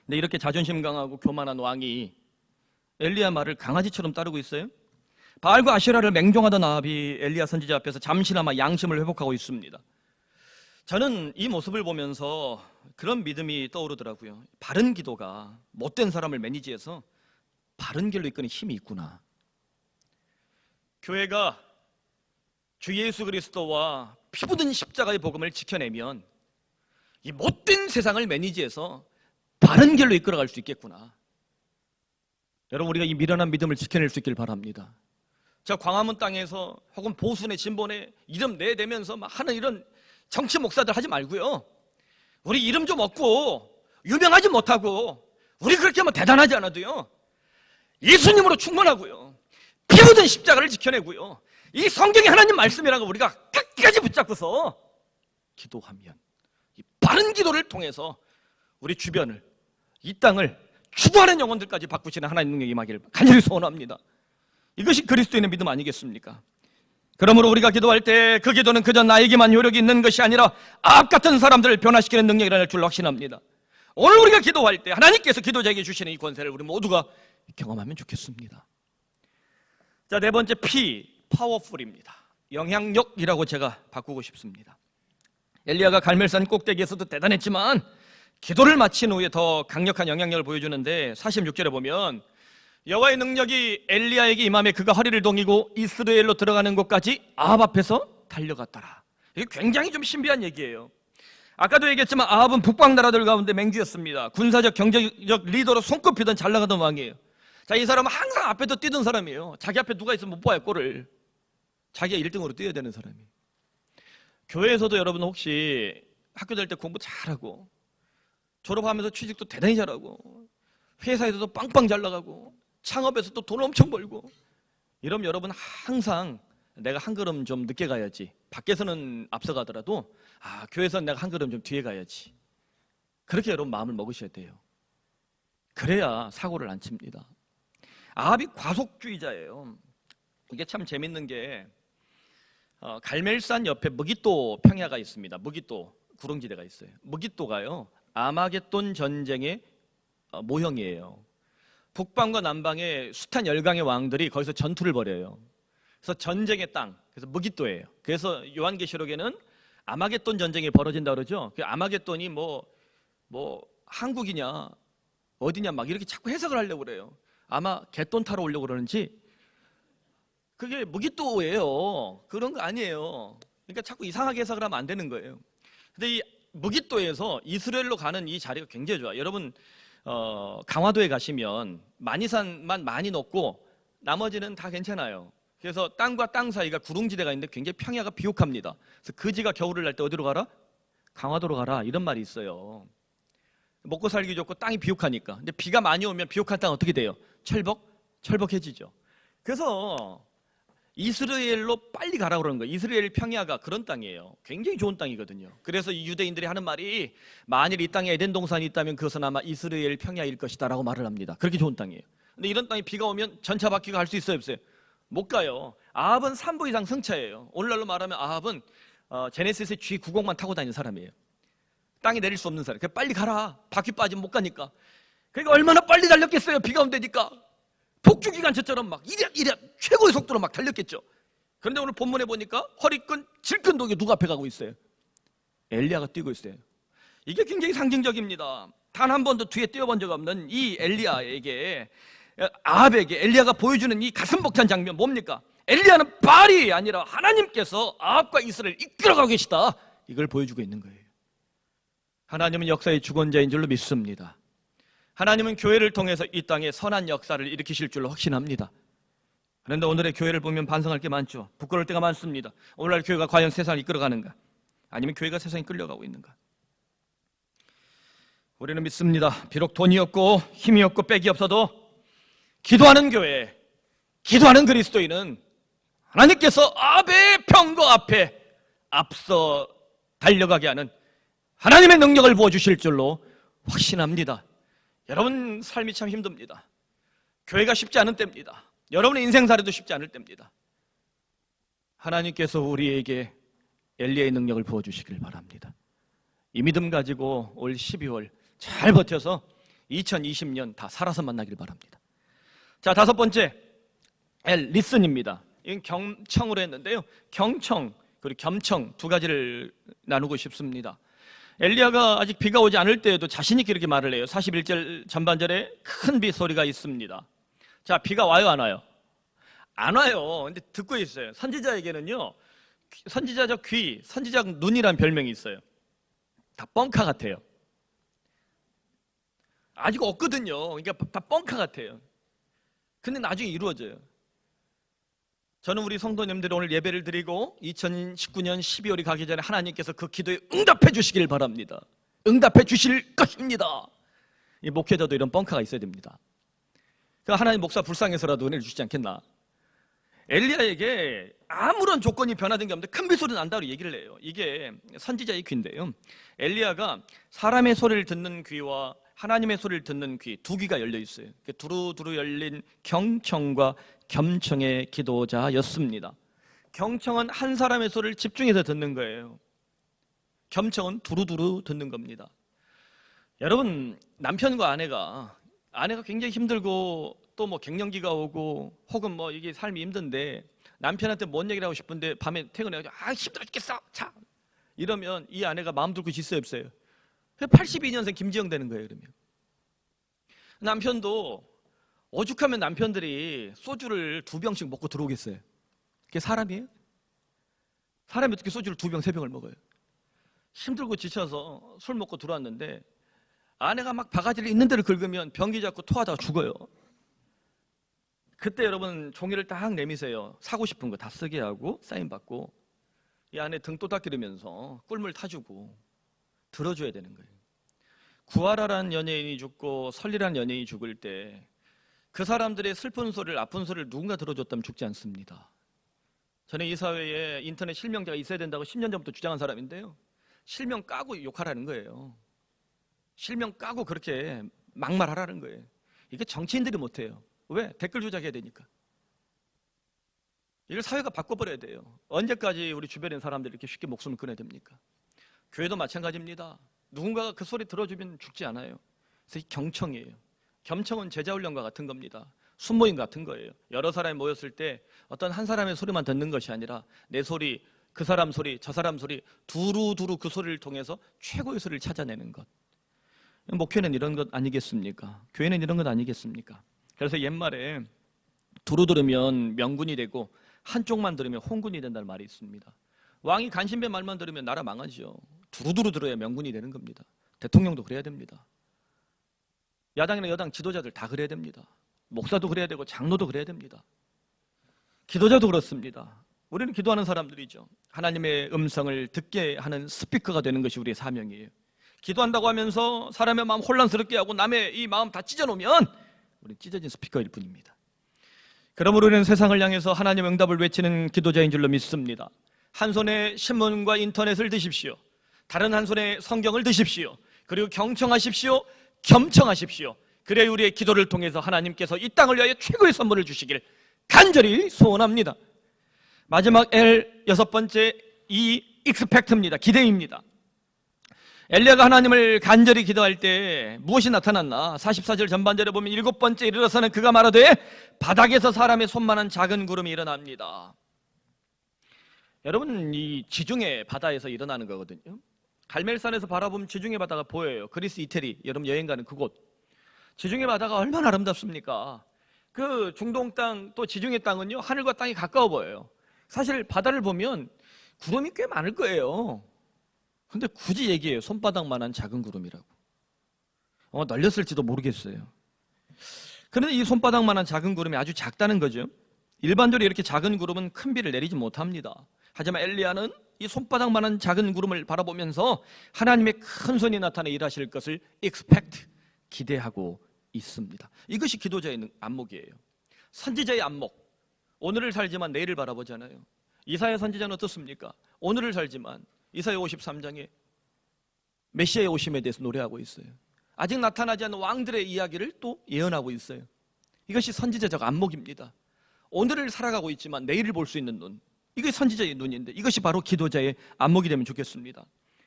근데 이렇게 자존심 강하고 교만한 왕이 엘리야 말을 강아지처럼 따르고 있어요. 바알과 아시라를 맹종하던 아합이 엘리야 선지자 앞에서 잠시나마 양심을 회복하고 있습니다. 저는 이 모습을 보면서 그런 믿음이 떠오르더라고요. 바른 기도가 못된 사람을 매니지해서 바른 길로 이끄는 힘이 있구나. 교회가 주 예수 그리스도와 피 묻은 십자가의 복음을 지켜내면 이 못된 세상을 매니지해서 바른 길로 이끌어갈 수 있겠구나. 여러분, 우리가 이 미련한 믿음을 지켜낼 수 있길 바랍니다. 저 광화문 땅에서 혹은 보수네 진보네 이름 내대면서 막 하는 이런 정치 목사들 하지 말고요. 우리 이름 좀 얻고 유명하지 못하고 우리 그렇게 뭐 대단하지 않아도요 예수님으로 충만하고요 피 묻은 십자가를 지켜내고요 이 성경이 하나님 말씀이라고 우리가 끝까지 붙잡고서 기도하면 이 바른 기도를 통해서 우리 주변을, 이 땅을 추구하는 영혼들까지 바꾸시는 하나님 능력이 임하기를 간절히 소원합니다. 이것이 그리스도인의 믿음 아니겠습니까? 그러므로 우리가 기도할 때 그 기도는 그저 나에게만 효력이 있는 것이 아니라 아합 같은 사람들을 변화시키는 능력이라는 줄 확신합니다. 오늘 우리가 기도할 때 하나님께서 기도자에게 주시는 이 권세를 우리 모두가 경험하면 좋겠습니다. 자, 네 번째 P, 파워풀입니다. 영향력이라고 제가 바꾸고 싶습니다. 엘리야가 갈멜산 꼭대기에서도 대단했지만 기도를 마친 후에 더 강력한 영향력을 보여주는데 46절에 보면 여호와의 능력이 엘리야에게 임함에 그가 허리를 동이고 이스라엘로 들어가는 곳까지 아합 앞에서 달려갔더라. 이게 굉장히 좀 신비한 얘기예요. 아까도 얘기했지만 아합은 북방 나라들 가운데 맹주였습니다. 군사적 경제적 리더로 손꼽히던 잘 나가던 왕이에요. 자, 이 사람은 항상 앞에도 뛰던 사람이에요. 자기 앞에 누가 있으면 못 봐요, 골을. 자기가 1등으로 뛰어야 되는 사람이에요. 교회에서도 여러분 혹시 학교 다닐 때 공부 잘하고 졸업하면서 취직도 대단히 잘하고 회사에서도 빵빵 잘 나가고 창업에서도 돈 엄청 벌고 이러면 여러분 항상 내가 한 걸음 좀 늦게 가야지, 밖에서는 앞서가더라도 교회에서는 내가 한 걸음 좀 뒤에 가야지, 그렇게 여러분 마음을 먹으셔야 돼요. 그래야 사고를 안 칩니다. 아합이 과속주의자예요. 이게 참 재밌는 게 갈멜산 옆에 무깃도 평야가 있습니다. 무깃도 구릉지대가 있어요. 무깃도가요 아마겟돈 전쟁의 모형이에요. 북방과 남방의 숱한 열강의 왕들이 거기서 전투를 벌여요. 그래서 전쟁의 땅, 그래서 무깃도예요. 그래서 요한계시록에는 아마겟돈 전쟁이 벌어진다 그러죠. 그 아마겟돈이 뭐 한국이냐 어디냐 막 이렇게 자꾸 해석을 하려고 그래요. 아마 갯돈 타러 오려고 그러는지 그게 무깃도예요. 그런 거 아니에요. 그러니까 자꾸 이상하게 해석을 하면 안 되는 거예요. 근데 이 무깃도에서 이스라엘로 가는 이 자리가 굉장히 좋아요. 여러분 강화도에 가시면 만이산만 많이 높고 나머지는 다 괜찮아요. 그래서 땅과 땅 사이가 구릉지대가 있는데 굉장히 평야가 비옥합니다. 그래서 거지가 겨울을 날 때 어디로 가라? 강화도로 가라, 이런 말이 있어요. 먹고 살기 좋고 땅이 비옥하니까. 근데 비가 많이 오면 비옥한 땅 어떻게 돼요? 철벅해지죠. 그래서 이스라엘로 빨리 가라고 그러는 거예요. 이스라엘 평야가 그런 땅이에요. 굉장히 좋은 땅이거든요. 그래서 이 유대인들이 하는 말이 만일 이 땅에 에덴 동산이 있다면 그것은 아마 이스라엘 평야일 것이다 라고 말을 합니다. 그렇게 좋은 땅이에요. 근데 이런 땅에 비가 오면 전차 바퀴가 갈 수 있어요, 없어요? 못 가요. 아합은 3부 이상 승차예요. 오늘날로 말하면 아합은 제네시스의 G90만 타고 다니는 사람이에요. 땅에 내릴 수 없는 사람. 그러니까 빨리 가라. 바퀴 빠지면 못 가니까. 그러니까 얼마나 빨리 달렸겠어요, 비가 온다니까. 폭주기관차처럼 막 이랴 최고의 속도로 막 달렸겠죠. 그런데 오늘 본문에 보니까 허리끈 질끈독에 누가 앞에 가고 있어요? 엘리야가 뛰고 있어요. 이게 굉장히 상징적입니다. 단 한 번도 뒤에 뛰어본 적 없는 이 엘리야에게, 아합에게 엘리야가 보여주는 이 가슴 벅찬 장면 뭡니까? 엘리야는 바알이 아니라 하나님께서 아합과 이스라엘을 이끌어가고 계시다, 이걸 보여주고 있는 거예요. 하나님은 역사의 주권자인 줄로 믿습니다. 하나님은 교회를 통해서 이 땅에 선한 역사를 일으키실 줄로 확신합니다. 그런데 오늘의 교회를 보면 반성할 게 많죠. 부끄러울 때가 많습니다. 오늘날 교회가 과연 세상을 이끌어가는가? 아니면 교회가 세상에 끌려가고 있는가? 우리는 믿습니다. 비록 돈이 없고 힘이 없고 빽이 없어도 기도하는 교회, 기도하는 그리스도인은 하나님께서 아합의 병거 앞에 앞서 달려가게 하는 하나님의 능력을 부어주실 줄로 확신합니다. 여러분 삶이 참 힘듭니다. 교회가 쉽지 않은 때입니다. 여러분의 인생살이도 쉽지 않을 때입니다. 하나님께서 우리에게 엘리야의 능력을 부어주시길 바랍니다. 이 믿음 가지고 올 12월 잘 버텨서 2020년 다 살아서 만나길 바랍니다. 자, 다섯 번째 리슨입니다. 이건 경청으로 했는데요. 경청 그리고 겸청 두 가지를 나누고 싶습니다. 엘리야가 아직 비가 오지 않을 때에도 자신 있게 이렇게 말을 해요. 41절 전반절에 큰 비 소리가 있습니다. 자, 비가 와요, 안 와요? 안 와요. 근데 듣고 있어요. 선지자에게는요, 선지자적 귀, 선지자적 눈이란 별명이 있어요. 다 뻥카 같아요. 아직 없거든요. 그러니까 다 뻥카 같아요. 근데 나중에 이루어져요. 저는 우리 성도님들이 오늘 예배를 드리고 2019년 12월이 가기 전에 하나님께서 그 기도에 응답해 주시길 바랍니다. 응답해 주실 것입니다. 이 목회자도 이런 뻥카가 있어야 됩니다. 하나님 목사 불쌍해서라도 은혜를 주시지 않겠나. 엘리야에게 아무런 조건이 변화된 게 없는데 큰 비 소리 난다고 얘기를 해요. 이게 선지자의 귀인데요. 엘리야가 사람의 소리를 듣는 귀와 하나님의 소리를 듣는 귀, 두 귀가 열려 있어요. 두루두루 열린 경청과 겸청의 기도자였습니다. 경청은 한 사람의 소리를 집중해서 듣는 거예요. 겸청은 두루두루 듣는 겁니다. 여러분, 남편과 아내가 굉장히 힘들고 또 뭐 갱년기가 오고 혹은 뭐 이게 삶이 힘든데 남편한테 뭔 얘기를 하고 싶은데 밤에 퇴근해가지고 힘들어 죽겠어 자 이러면 이 아내가 마음 둘 곳이 있어요 없어요? 82년생 김지영 되는 거예요. 그러면 남편도 오죽하면 남편들이 소주를 2병씩 먹고 들어오겠어요? 그게 사람이에요? 사람이 어떻게 소주를 2병 3병을 먹어요? 힘들고 지쳐서 술 먹고 들어왔는데 아내가 막 바가지를 있는 대로 긁으면 변기 잡고 토하다가 죽어요. 그때 여러분 종이를 딱 내미세요. 사고 싶은 거 다 쓰게 하고 사인 받고 이 아내 등 또닥기르면서 꿀물 타주고 들어줘야 되는 거예요. 구하라라는 연예인이 죽고 설리라는 연예인이 죽을 때 그 사람들의 슬픈 소리를 아픈 소리를 누군가 들어줬다면 죽지 않습니다. 저는 이 사회에 인터넷 실명제가 있어야 된다고 10년 전부터 주장한 사람인데요, 실명 까고 욕하라는 거예요. 실명 까고 그렇게 막말하라는 거예요. 이게 정치인들이 못해요. 왜? 댓글 조작해야 되니까. 이걸 사회가 바꿔버려야 돼요. 언제까지 우리 주변의 사람들이 이렇게 쉽게 목숨을 끊어야 됩니까? 교회도 마찬가지입니다. 누군가가 그 소리 들어주면 죽지 않아요. 그래서 이 경청이에요. 겸청은 제자훈련과 같은 겁니다. 순모임 같은 거예요. 여러 사람이 모였을 때 어떤 한 사람의 소리만 듣는 것이 아니라 내 소리, 그 사람 소리, 저 사람 소리 두루두루 그 소리를 통해서 최고의 소리를 찾아내는 것. 목회는 이런 것 아니겠습니까? 교회는 이런 것 아니겠습니까? 그래서 옛말에 두루 들으면 명군이 되고 한쪽만 들으면 홍군이 된다는 말이 있습니다. 왕이 간신배 말만 들으면 나라 망하죠. 두루두루 들어야 명군이 되는 겁니다. 대통령도 그래야 됩니다. 야당이나 여당 지도자들 다 그래야 됩니다. 목사도 그래야 되고 장로도 그래야 됩니다. 기도자도 그렇습니다. 우리는 기도하는 사람들이죠. 하나님의 음성을 듣게 하는 스피커가 되는 것이 우리의 사명이에요. 기도한다고 하면서 사람의 마음 혼란스럽게 하고 남의 이 마음 다 찢어놓으면 우리는 찢어진 스피커일 뿐입니다. 그러므로 우리는 세상을 향해서 하나님의 응답을 외치는 기도자인 줄로 믿습니다. 한 손에 신문과 인터넷을 드십시오. 다른 한 손에 성경을 드십시오. 그리고 경청하십시오. 겸청하십시오. 그래야 우리의 기도를 통해서 하나님께서 이 땅을 위하여 최고의 선물을 주시길 간절히 소원합니다. 마지막 L 6번째 E 익스펙트입니다. 기대입니다. 엘리야가 하나님을 간절히 기도할 때 무엇이 나타났나? 44절 전반절에 보면 7번째 이르러서는 그가 말하되 바닥에서 사람의 손만한 작은 구름이 일어납니다. 여러분, 이 지중해 바다에서 일어나는 거거든요. 갈멜산에서 바라보면 지중해 바다가 보여요. 그리스 이태리 여러분 여행 가는 그곳, 지중해 바다가 얼마나 아름답습니까? 그 중동 땅 또 지중해 땅은요, 하늘과 땅이 가까워 보여요. 사실 바다를 보면 구름이 꽤 많을 거예요. 근데 굳이 얘기해요. 손바닥만한 작은 구름이라고. 널렸을지도 모르겠어요. 그런데 이 손바닥만한 작은 구름이 아주 작다는 거죠. 일반적으로 이렇게 작은 구름은 큰 비를 내리지 못합니다. 하지만 엘리야는 이 손바닥만한 작은 구름을 바라보면서 하나님의 큰 손이 나타나 일하실 것을 expect, 기대하고 있습니다. 이것이 기도자의 안목이에요. 선지자의 안목, 오늘을 살지만 내일을 바라보잖아요. 이사야 선지자는 어떻습니까? 오늘을 살지만 이사야 53장에 메시아의 오심에 대해서 노래하고 있어요. 아직 나타나지 않은 왕들의 이야기를 또 예언하고 있어요. 이것이 선지자적 안목입니다. 오늘을 살아가고 있지만 내일을 볼 수 있는 눈, 이게 선지자의 눈인데 이것이 바로 기도자의 안목이 되면 좋겠습니다.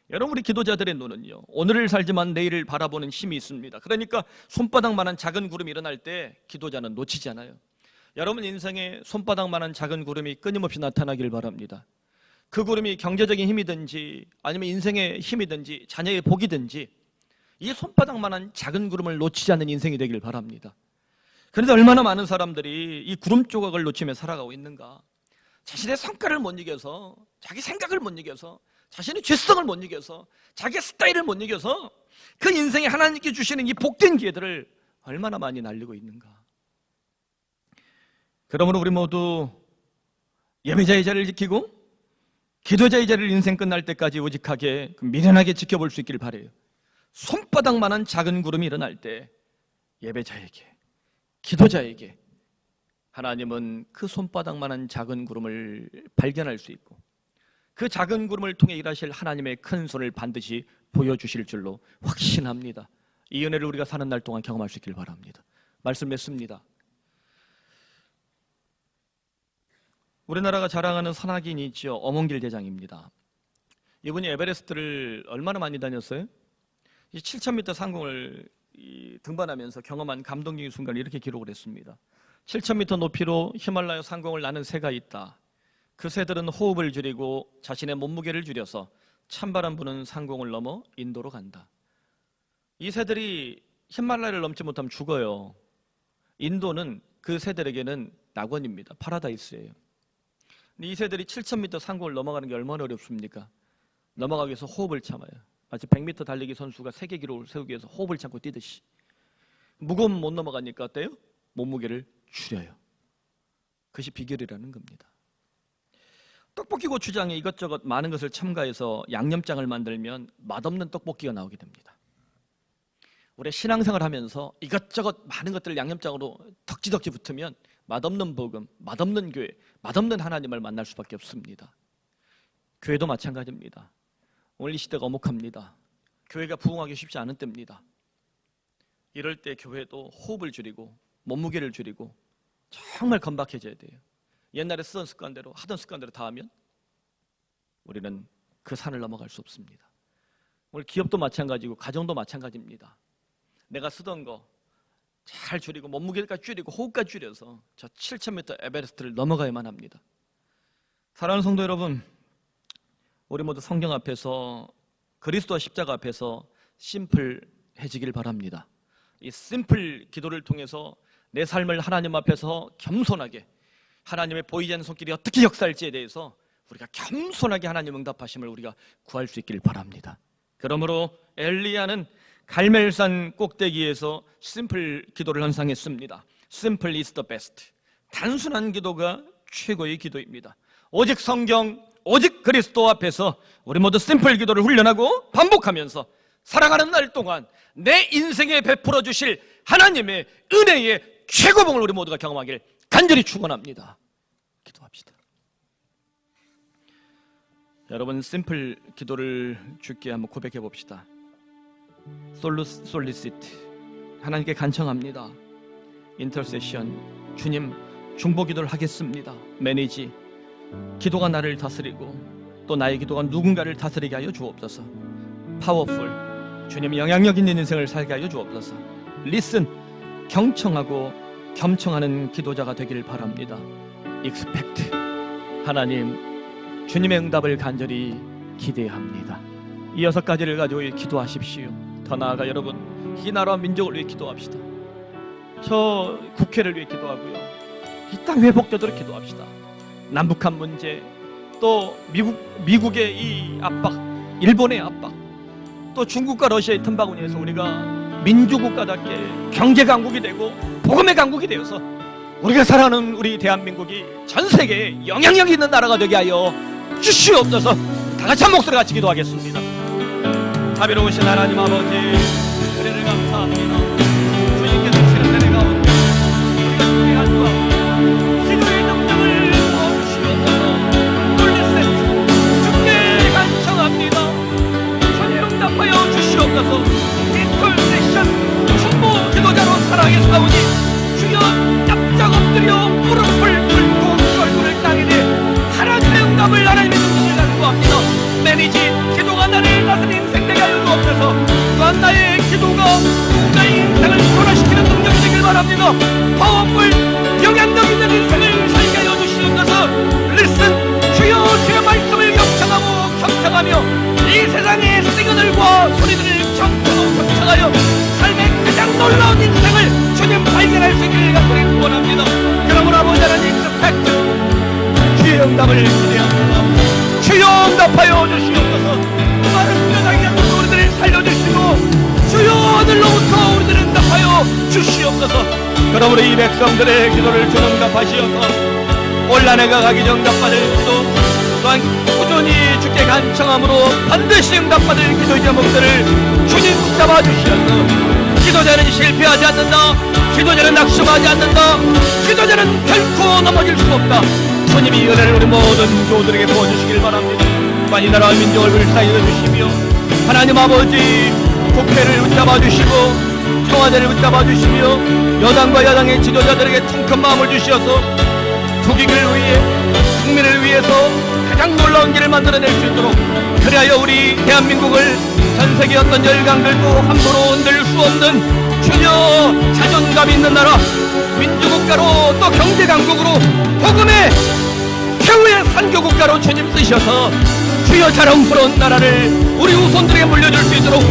여러분, 우리 기도자들의 눈은요, 오늘을 살지만 내일을 바라보는 힘이 있습니다. 그러니까 손바닥만한 작은 구름이 일어날 때 기도자는 놓치지 않아요. 여러분 인생에 손바닥만한 작은 구름이 끊임없이 나타나길 바랍니다. 그 구름이 경제적인 힘이든지 아니면 인생의 힘이든지 자녀의 복이든지 이 손바닥만한 작은 구름을 놓치지 않는 인생이 되길 바랍니다. 그런데 얼마나 많은 사람들이 이 구름 조각을 놓치며 살아가고 있는가? 자신의 성과를 못 이겨서, 자기 생각을 못 이겨서, 자신의 죄성을 못 이겨서, 자기의 스타일을 못 이겨서 그 인생에 하나님께 주시는 이 복된 기회들을 얼마나 많이 날리고 있는가? 그러므로 우리 모두 예배자의 자리를 지키고 기도자의 자리를 인생 끝날 때까지 우직하게 미련하게 지켜볼 수 있기를 바라요. 손바닥만한 작은 구름이 일어날 때 예배자에게, 기도자에게 하나님은 그 손바닥만한 작은 구름을 발견할 수 있고 그 작은 구름을 통해 일하실 하나님의 큰 손을 반드시 보여주실 줄로 확신합니다. 이 은혜를 우리가 사는 날 동안 경험할 수 있기를 바랍니다. 말씀 맺습니다. 우리나라가 자랑하는 산악인이 있죠. 엄원길 대장입니다. 이분이 에베레스트를 얼마나 많이 다녔어요? 7,000m 상공을 등반하면서 경험한 감동적인 순간을 이렇게 기록을 했습니다. 7,000m 높이로 히말라야 상공을 나는 새가 있다. 그 새들은 호흡을 줄이고 자신의 몸무게를 줄여서 찬바람 부는 상공을 넘어 인도로 간다. 이 새들이 히말라야를 넘지 못하면 죽어요. 인도는 그 새들에게는 낙원입니다. 파라다이스예요. 이 새들이 7,000m 상공을 넘어가는 게 얼마나 어렵습니까? 넘어가기 위해서 호흡을 참아요. 마치 100m 달리기 선수가 세계 기록을 세우기 위해서 호흡을 참고 뛰듯이. 무거우면 못 넘어가니까 어때요? 몸무게를 줄여요. 그것이 비결이라는 겁니다. 떡볶이 고추장에 이것저것 많은 것을 첨가해서 양념장을 만들면 맛없는 떡볶이가 나오게 됩니다. 우리 신앙생활 하면서 이것저것 많은 것들을 양념장으로 덕지덕지 붙으면 맛없는 복음, 맛없는 교회, 맛없는 하나님을 만날 수밖에 없습니다. 교회도 마찬가지입니다. 오늘 이 시대가 엄혹합니다. 교회가 부흥하기 쉽지 않은 때입니다. 이럴 때 교회도 호흡을 줄이고 몸무게를 줄이고 정말 건박해져야 돼요. 옛날에 쓰던 습관대로 하던 습관대로 다 하면 우리는 그 산을 넘어갈 수 없습니다. 오늘 기업도 마찬가지고 가정도 마찬가지입니다. 내가 쓰던 거 잘 줄이고 몸무게까지 줄이고 호흡까지 줄여서 저 7,000m 에베레스트를 넘어가야만 합니다. 사랑하는 성도 여러분, 우리 모두 성경 앞에서 그리스도와 십자가 앞에서 심플해지길 바랍니다. 이 심플 기도를 통해서 내 삶을 하나님 앞에서 겸손하게 하나님의 보이지 않는 손길이 어떻게 역사할지에 대해서 우리가 겸손하게 하나님 응답하심을 우리가 구할 수 있기를 바랍니다. 그러므로 엘리야는 갈멜산 꼭대기에서 심플 기도를 헌상했습니다. Simple is the best. 단순한 기도가 최고의 기도입니다. 오직 성경, 오직 그리스도 앞에서 우리 모두 심플 기도를 훈련하고 반복하면서 살아가는 날 동안 내 인생에 베풀어 주실 하나님의 은혜의 최고봉을 우리 모두가 경험하길 간절히 축원합니다. 기도합시다. 여러분, 심플 기도를 주께 한번 고백해 봅시다. 솔리시트, 하나님께 간청합니다. 인터세션, 주님 중보 기도를 하겠습니다. 매니지, 기도가 나를 다스리고 또 나의 기도가 누군가를 다스리게 하여 주옵소서. 파워풀, 주님 영향력 있는 인생을 살게 하여 주옵소서. 리슨, 경청하고 겸청하는 기도자가 되기를 바랍니다. 익스펙트, 하나님 주님의 응답을 간절히 기대합니다. 이 6가지를 가지고 기도하십시오. 더 나아가 여러분, 이 나라와 민족을 위해 기도합시다. 저 국회를 위해 기도하고요, 이 땅 회복되도록 기도합시다. 남북한 문제, 또 미국의 이 압박, 일본의 압박, 또 중국과 러시아의 틈바구니에서 우리가 민주국가답게 경제 강국이 되고 복음의 강국이 되어서 우리가 살아가는 우리 대한민국이 전 세계에 영향력 있는 나라가 되게 하여 주시옵소서. 다 같이 한 목소리 같이 기도하겠습니다. 자비로우신 하나님 아버지, 은혜를 감사합니다. 주님께 주시는 은혜 가운데 우리가 주의 한과 기도의 능력을 부어주시옵소서. 솔리세트, 주께 간청합니다. 주님 응답하여 주시옵소서. 인터세션, 중보 기도자로 살아가게 사오니 주여 납작 엎드려 무릎을 꿇고 얼굴을 땅에 대 하나님의 응답을 하나님의 능력을 간구합니다. 매니지, 기도가 나를 다스린 인생 되게 하여 주옵소서. 또한 나의 기도가 나의 인생을 변화시키는 능력이 되길 바랍니다. 파워풀, 영향력 있는 인생을 살게 하여 주시옵소서. 리슨, 주여 주의 말씀을 경청하며 이 세상의 시그널과 소리들을 경청하여 삶의 가장 놀라운 인생을 주님 발견할 수 있기를 간절히 소원합니다. 그러므로 아버지 하나님, 익스펙트, 주의 응답을 기대합니다. 주여 응답하여 주시옵소서. 많은 변화기 앞에서 우리들을 살려주시고 주여 하늘로부터 우리들을 응답하여 주시옵소서. 그러므로 이 백성들의 기도를 주 응답하시어서 올한해가 가기 전 응답받을 기도, 또한 꾸준히 주께 간청함으로 반드시 응답받을 기도의 제목들을 주님 붙잡아 주시어서 기도자는 실패하지 않는다, 기도자는 낙심하지 않는다, 기도자는 결코 넘어질 수 없다. 주님이 이 은혜를 우리 모든 교우들에게 부어주시길 바랍니다. 이 나라와 민족을 불쌍히 여주시며 하나님 아버지, 국회를 붙잡아 주시고 청와대를 붙잡아 주시며 여당과 야당의 지도자들에게 퉁큰 마음을 주시어서 국익을 위해 국민을 위해서 가장 놀라운 길을 만들어낼 수 있도록, 그리하여 우리 대한민국을 전세계 어떤 열강들도 함부로 흔들 수 없는 주여 자존감 있는 나라, 민주국가로 또 경제강국으로 복음의 최후의 선교국가로 주님 쓰셔서 주여 자랑스러운 나라를 우리 후손들에게 물려줄 수 있도록,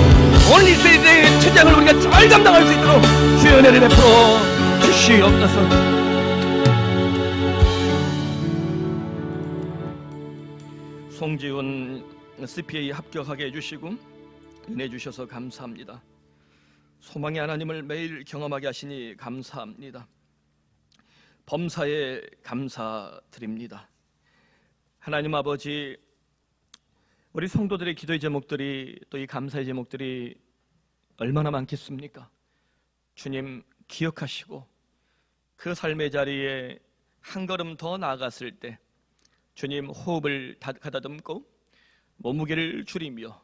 오늘 이 세대의 투쟁을 우리가 잘 감당할 수 있도록 주여 은혜를 베풀어 주시옵소서. 송지훈 CPA 합격하게 해주시고 은혜 주셔서 감사합니다. 소망의 하나님을 매일 경험하게 하시니 감사합니다. 범사에 감사드립니다. 하나님 아버지, 우리 성도들의 기도의 제목들이, 또 이 감사의 제목들이 얼마나 많겠습니까? 주님 기억하시고 그 삶의 자리에 한 걸음 더 나아갔을 때 주님 호흡을 가다듬고 몸무게를 줄이며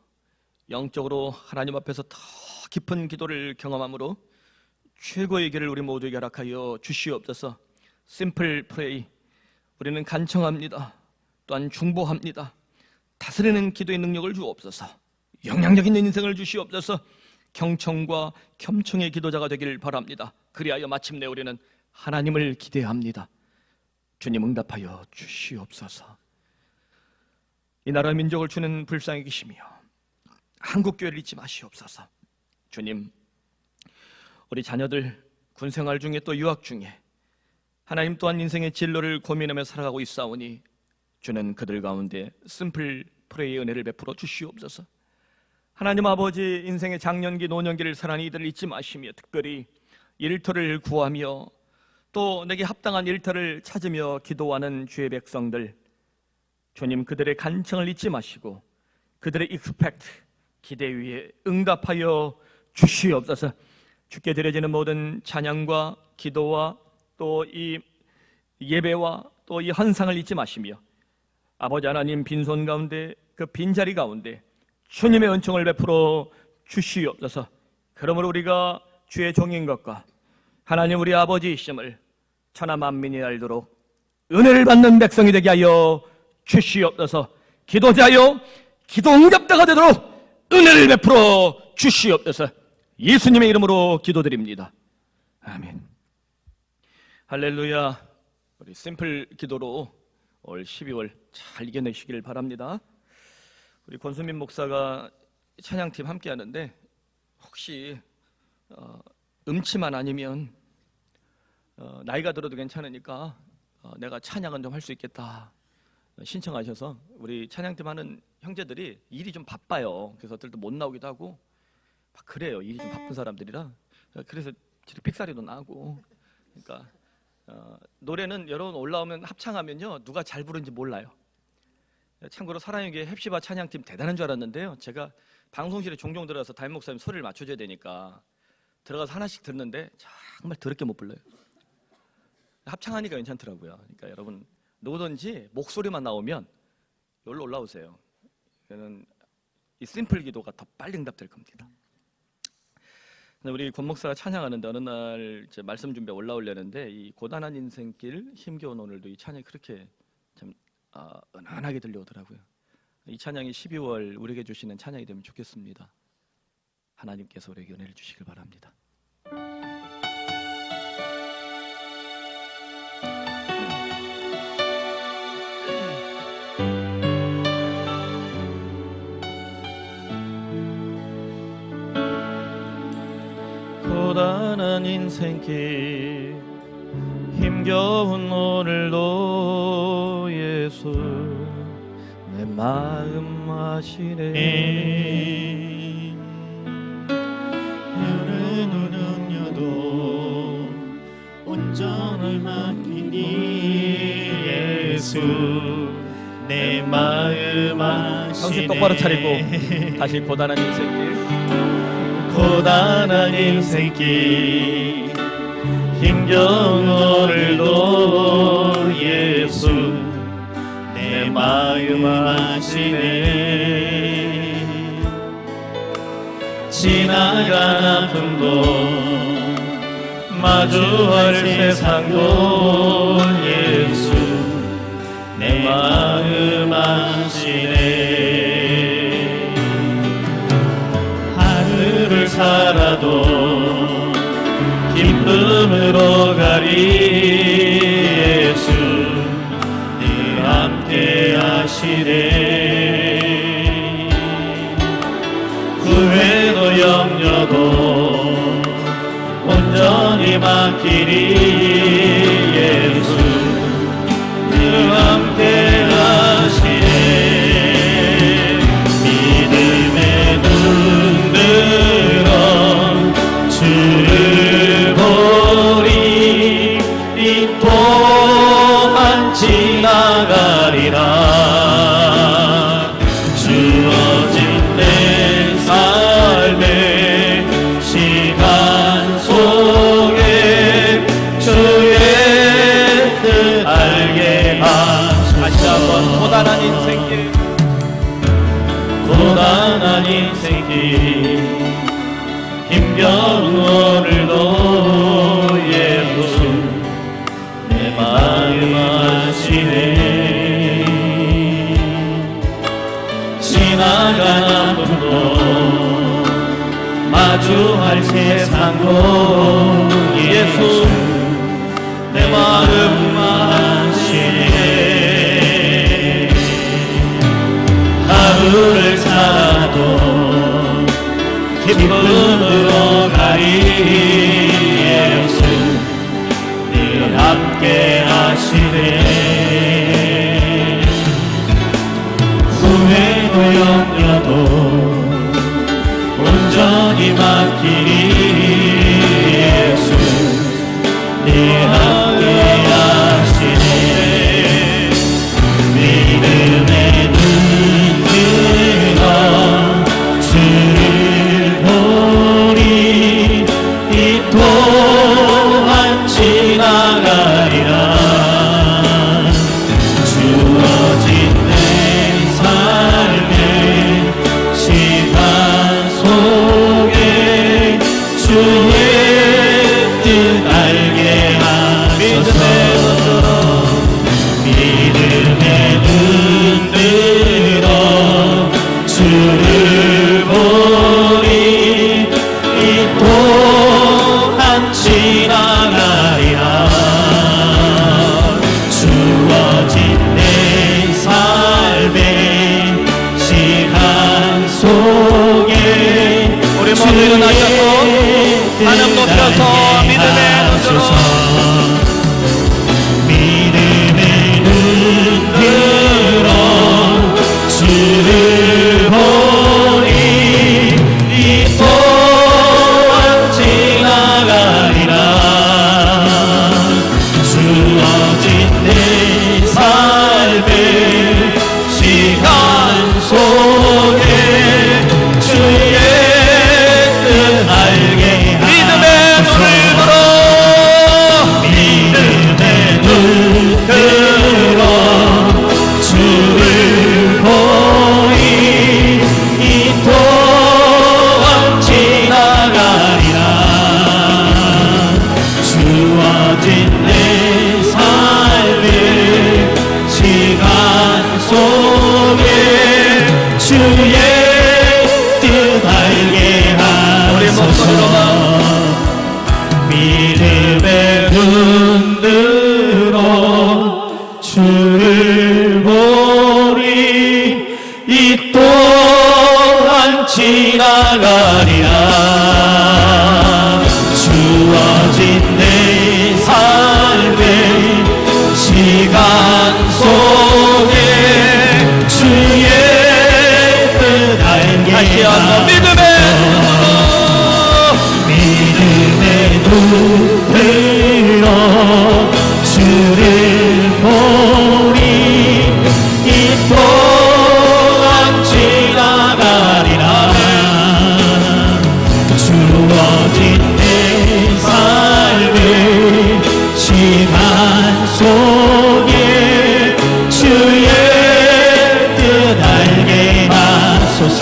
영적으로 하나님 앞에서 더 깊은 기도를 경험함으로 최고의 길을 우리 모두에게 허락하여 주시옵소서. 심플 프레이, 우리는 간청합니다. 또한 중보합니다. 다스리는 기도의 능력을 주옵소서. 영향력 있는 인생을 주시옵소서. 경청과 겸청의 기도자가 되길 바랍니다. 그리하여 마침내 우리는 하나님을 기대합니다. 주님 응답하여 주시옵소서. 이 나라 민족을 주는 불쌍히 계시며 한국교회를 잊지 마시옵소서. 주님, 우리 자녀들 군생활 중에 또 유학 중에 하나님 또한 인생의 진로를 고민하며 살아가고 있사오니 주는 그들 가운데 심플 프레이의 은혜를 베풀어 주시옵소서. 하나님 아버지, 인생의 장년기 노년기를 살아가는 이들을 잊지 마시며 특별히 일터를 구하며 또 내게 합당한 일터를 찾으며 기도하는 주의 백성들, 주님 그들의 간청을 잊지 마시고 그들의 expect, 기대 위에 응답하여 주시옵소서. 주께 드려지는 모든 찬양과 기도와 또 이 예배와 또 이 헌상을 잊지 마시며 아버지 하나님, 빈손 가운데 그 빈자리 가운데 주님의 은총을 베풀어 주시옵소서. 그러므로 우리가 주의 종인 것과 하나님 우리 아버지이심을 천하 만민이 알도록 은혜를 받는 백성이 되게 하여 주시옵소서. 기도자여 기도 응답자가 되도록 은혜를 베풀어 주시옵소서. 예수님의 이름으로 기도드립니다. 아멘. 할렐루야. 우리 심플 기도로 올 12월 잘 이겨내시길 바랍니다. 우리 권수민 목사가 찬양팀 함께 하는데 혹시 음치만 아니면 나이가 들어도 괜찮으니까 내가 찬양은 좀 할 수 있겠다 신청하셔서, 우리 찬양팀 하는 형제들이 일이 좀 바빠요. 그래서 어떨 때 못 나오기도 하고 막 그래요. 일이 좀 바쁜 사람들이라. 그래서 픽사리도 나고. 그러니까 노래는 여러분 올라오면 합창하면요 누가 잘 부르는지 몰라요. 참고로 사랑에게 헵시바 찬양팀 대단한 줄 알았는데요, 제가 방송실에 종종 들어가서 담임 목사님 소리를 맞춰줘야 되니까 들어가서 하나씩 듣는데 정말 더럽게 못 불러요. 합창하니까 괜찮더라고요. 그러니까 여러분 누구든지 목소리만 나오면 여기로 올라오세요. 그러면 이 심플 기도가 더 빨리 응답될 겁니다. 우리 권 목사가 찬양하는데 어느 날 이제 말씀 준비에 올라오려는데 이 고단한 인생길 힘겨운 오늘도 이 찬양이 그렇게 참 은은하게 들려오더라고요. 이 찬양이 12월 우리에게 주시는 찬양이 되면 좋겠습니다. 하나님께서 우리에게 은혜를 주시길 바랍니다. 고단한 인생길 힘겨운 오늘도 예수 내 마음 아시네. 흐르는 음료도 온전히 맡기니 예수 내 마음 아시네. 정신 똑바로 차리고 다시 고단한 인생길, 고단한 인생길 힘겨운 오늘도 예수 내 마음 아시네. 지나간 아픔도 마주할 세상도 예수 내 마음 아시네. 하루를 살아도 기쁨으로 가리 예수 늘 함께 하시네. 후회도 염려도 온전히 맡기리 예수 늘 함께 하시네. 믿음의 눈 들어 주를 보리 이 또한 지나가리라. 주어진 내 삶의 시간 속에 주의 뜻 알게 하소서. 다시 한번 고단한 인생길, 고단한 인생길 힘겨운 오늘도 예수 내 마음 아시네. 지나간 아픔도 마주할 세상도 예수 내 마음 아시네. 하루를 살아도 기쁨으로 가리 예수 늘 함께 하시네. 후회도 염려도 온전히 맡기리 예수 늘 함께 하시네. 믿음의 눈 들어 주를 보리 이 또한 지나가리라. 주어진 내 삶의 시간 속에 주의 뜻 알게 하소서. 믿음의 눈 들어 주를 보리 이 또한 지나가리라. 주어진 내 삶의 시간 속에 우리 모두 일어나셔서 하나님 높여서 믿음의 눈으로 믿음의 눈 들어 주를 보리 이 또한 지나가리라. 주어진 내 삶의 시간 속에 주의 뜻 알게 믿음의 눈을 들어 믿음의 눈 들어 주를 보리 이 또한 지나가리라. 주어진 내 삶의 시간 속에 주의 뜻 알게 우리 하소서. 목소리로만 믿음의 눈 들어 주를 보리 이 또한 지나가리라. 주어진 내 삶의 시간 속에 주의 뜻 알게 다시 한번 믿음의 믿음의 눈 들어 주를 보리 이 또한 지나가리라. 주어진 내 삶의 시간 속에 주의 뜻 알게 하소서.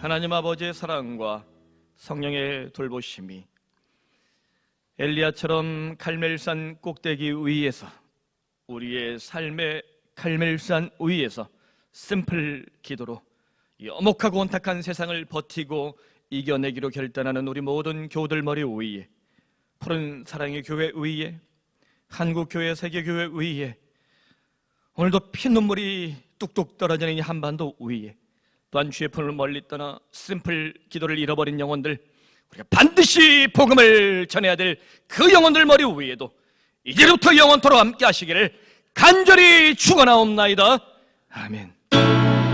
하나님 아버지의 사랑과 성령의 돌보심이 엘리야처럼 갈멜산 꼭대기 위에서, 우리의 삶의 갈멜산 위에서 심플 기도로 이 엄혹하고 온탁한 세상을 버티고 이겨내기로 결단하는 우리 모든 교우들 머리 위에, 푸른 사랑의 교회 위에, 한국교회 세계교회 위에, 오늘도 피눈물이 뚝뚝 떨어지는 이 한반도 위에, 또한 주의 품을 멀리 떠나 심플 기도를 잃어버린 영혼들, 우리가 반드시 복음을 전해야 될 그 영혼들 머리 위에도 이제부터 영원토록 함께 하시기를 간절히 축원하옵나이다. 아멘.